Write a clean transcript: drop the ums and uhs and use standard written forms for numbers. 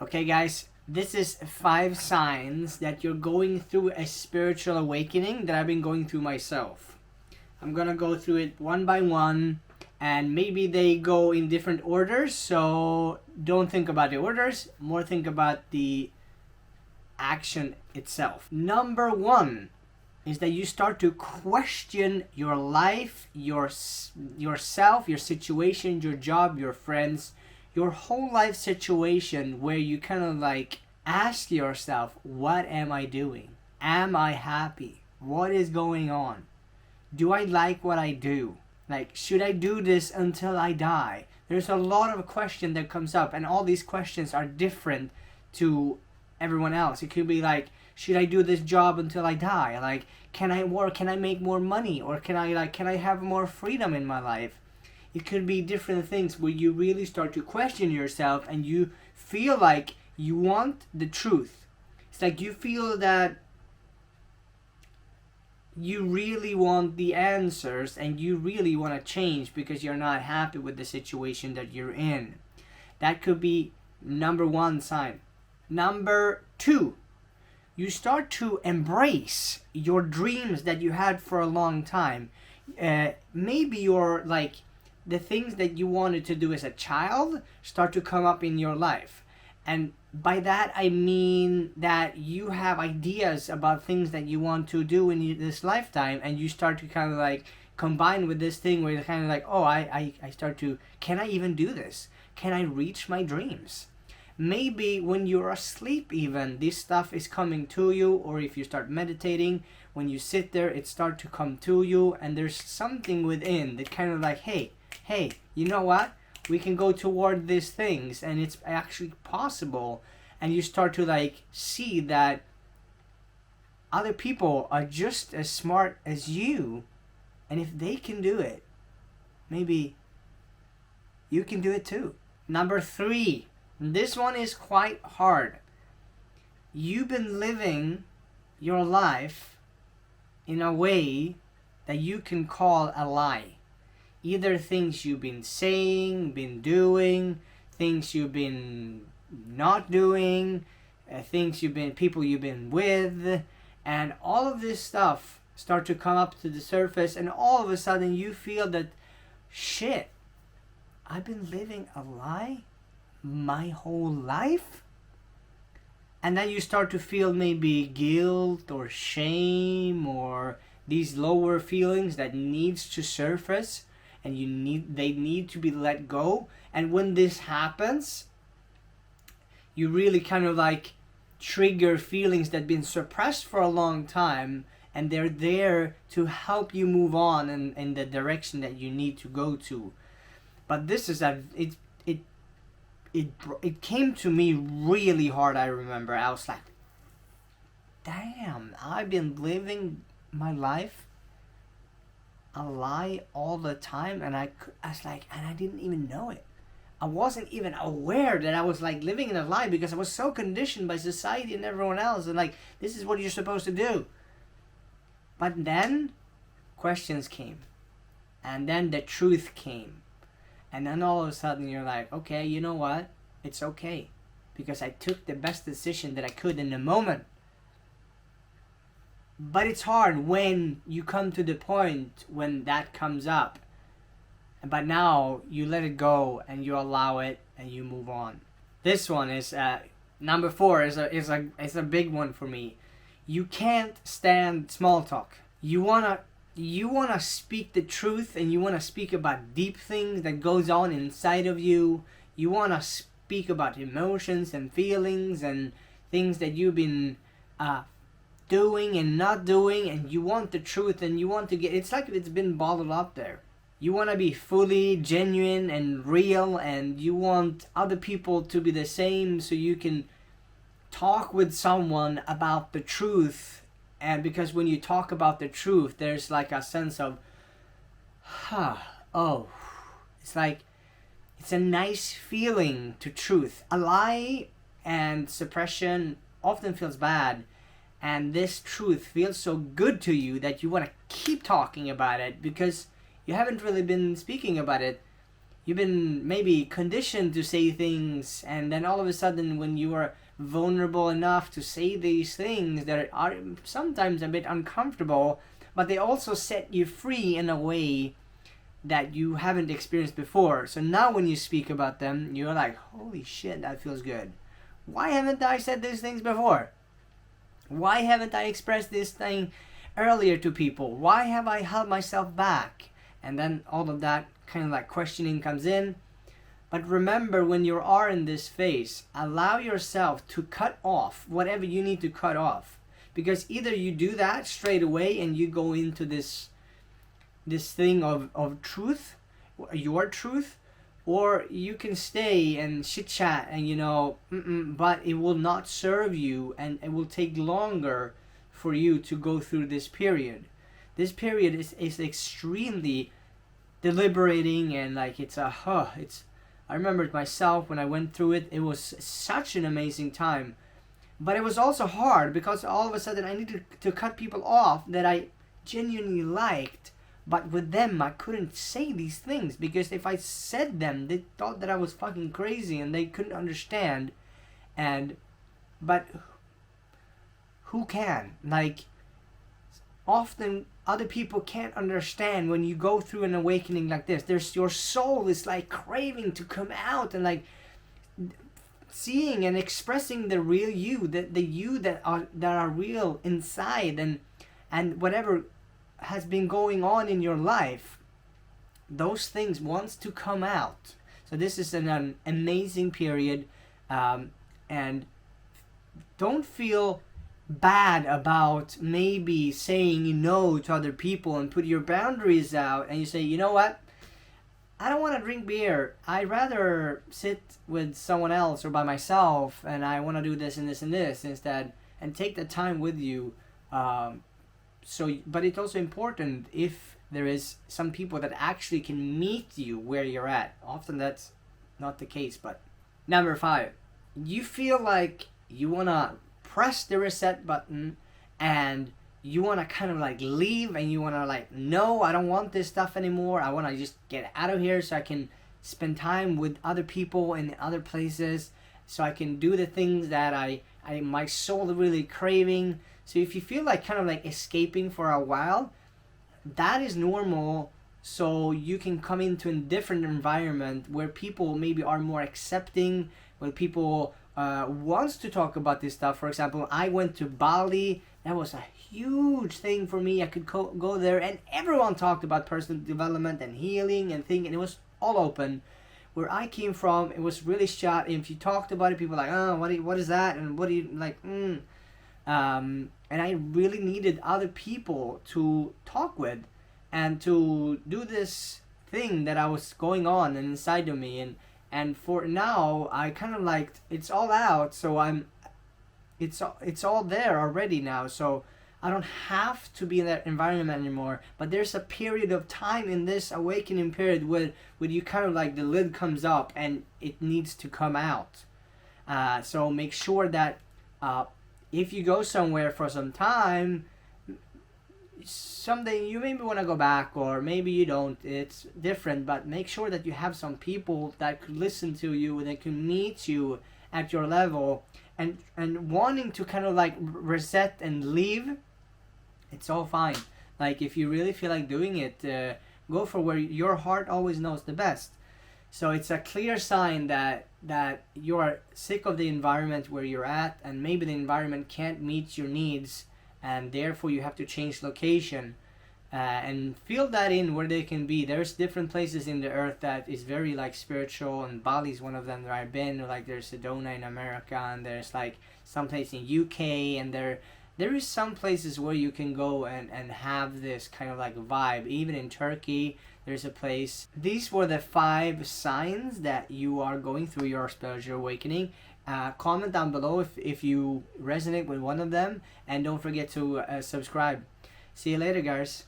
Okay, guys, this is 5 signs that you're going through a spiritual awakening that I've been going through myself. I'm gonna go through it one by one, and maybe they go in different orders, so don't think about the orders, more think about the action itself. Number 1 is that you start to question your life, yourself, your situation, your job, your friends, your whole life situation, where you kind of like ask yourself, what am I doing? Am I happy? What is going on? Do I like what I do? Like, should I do this until I die? There's a lot of question that comes up, and all these questions are different to everyone else. It could be like, should I do this job until I die? Like, can I work? Can I make more money? Or can I have more freedom in my life? It could be different things where you really start to question yourself and you feel like you want the truth. It's like you feel that you really want the answers and you really want to change because you're not happy with the situation that you're in. That could be number 1 sign. Number 2, you start to embrace your dreams that you had for a long time. Maybe you're like, the things that you wanted to do as a child start to come up in your life. And by that I mean that you have ideas about things that you want to do in this lifetime, and you start to kind of like combine with this thing where you're kind of like, oh, I start to, can I even do this? Can I reach my dreams? Maybe when you're asleep even, this stuff is coming to you, or if you start meditating, when you sit there, it starts to come to you, and there's something within that kind of like, hey, you know what? We can go toward these things, and it's actually possible. And you start to like see that other people are just as smart as you, and if they can do it, maybe you can do it too. Number 3, this one is quite hard. You've been living your life in a way that you can call a lie. Either things you've been saying, been doing, things you've been not doing, people you've been with, and all of this stuff start to come up to the surface, and all of a sudden you feel that, shit, I've been living a lie my whole life? And then you start to feel maybe guilt or shame or these lower feelings that needs to surface, and they need to be let go. And when this happens, you really kind of like trigger feelings that have been suppressed for a long time, and they're there to help you move on in the direction that you need to go to. But this is it came to me really hard. I remember I was like, damn, I've been living my life a lie all the time, and I was like, and I didn't even know it. I wasn't even aware that I was like living in a lie, because I was so conditioned by society and everyone else, and like, this is what you're supposed to do. But then questions came, and then the truth came, and then all of a sudden you're like, okay, you know what? It's okay, because I took the best decision that I could in the moment. But it's hard when you come to the point when that comes up. But now you let it go and you allow it and you move on. This one is number 4 is a big one for me. You can't stand small talk. You wanna speak the truth, and you wanna speak about deep things that goes on inside of you. You wanna speak about emotions and feelings and things that you've been doing and not doing, and you want the truth, and you want to get, it's like it's been bottled up there. You want to be fully genuine and real, and you want other people to be the same, so you can talk with someone about the truth. And because when you talk about the truth, there's like a sense of it's like, it's a nice feeling to truth. A lie and suppression often feels bad, and this truth feels so good to you that you want to keep talking about it, because you haven't really been speaking about it. you've been maybe conditioned to say things, and then all of a sudden when you are vulnerable enough to say these things that are sometimes a bit uncomfortable, but they also set you free in a way that you haven't experienced before. So now when you speak about them, you're like, holy shit, that feels good. Why haven't I said these things before? Why haven't I expressed this thing earlier to people? Why have I held myself back? And then all of that kind of like questioning comes in. But remember, when you are in this phase, allow yourself to cut off whatever you need to cut off. Because either you do that straight away and you go into this thing of truth, your truth, or you can stay and chit chat and but it will not serve you, and it will take longer for you to go through this period. This period is extremely deliberating, and like I remember it myself when I went through it. It was such an amazing time, but it was also hard because all of a sudden I needed to cut people off that I genuinely liked. But with them, I couldn't say these things because if I said them, they thought that I was fucking crazy and they couldn't understand. But who can? Like, often other people can't understand when you go through an awakening like this. Your soul is like craving to come out and like seeing and expressing the real you, the you that are real inside, and whatever has been going on in your life, those things wants to come out. So this is an amazing period, and don't feel bad about maybe saying no to other people and put your boundaries out, and you say, you know what, I don't want to drink beer, I'd rather sit with someone else or by myself, and I want to do this and this and this instead, and take the time with you. But it's also important if there is some people that actually can meet you where you're at. Often that's not the case. But number 5, you feel like you want to press the reset button and you want to kind of like leave, and you want to like, no, I don't want this stuff anymore. I want to just get out of here so I can spend time with other people in other places, so I can do the things that my soul really craving. So if you feel like kind of like escaping for a while, that is normal. So you can come into a different environment where people maybe are more accepting, where people wants to talk about this stuff. For example, I went to Bali. That was a huge thing for me. I could go there and everyone talked about personal development and healing and thinking. It was all open. Where I came from, it was really shut. And if you talked about it, people were like, oh, what is that? And what do you like? And I really needed other people to talk with and to do this thing that I was going on and inside of me. And for now, I kind of like, it's all out. So it's all there already now. So I don't have to be in that environment anymore. But there's a period of time in this awakening period where you kind of like the lid comes up and it needs to come out. So make sure that if you go somewhere for some time, someday you maybe want to go back, or maybe you don't. It's different, but make sure that you have some people that could listen to you, that can meet you at your level, and wanting to kind of like reset and leave. It's all fine. Like if you really feel like doing it, go for where your heart always knows the best. So it's a clear sign that you're sick of the environment where you're at, and maybe the environment can't meet your needs, and therefore you have to change location, and feel that in where they can be. There's different places in the earth that is very like spiritual, and Bali is one of them where I've been. Like there's Sedona in America, and there's like some place in UK, and there is some places where you can go and have this kind of like vibe. Even in Turkey, there's a place. These were the 5 signs that you are going through your spiritual awakening. Comment down below if you resonate with one of them, and don't forget to subscribe. See you later, guys.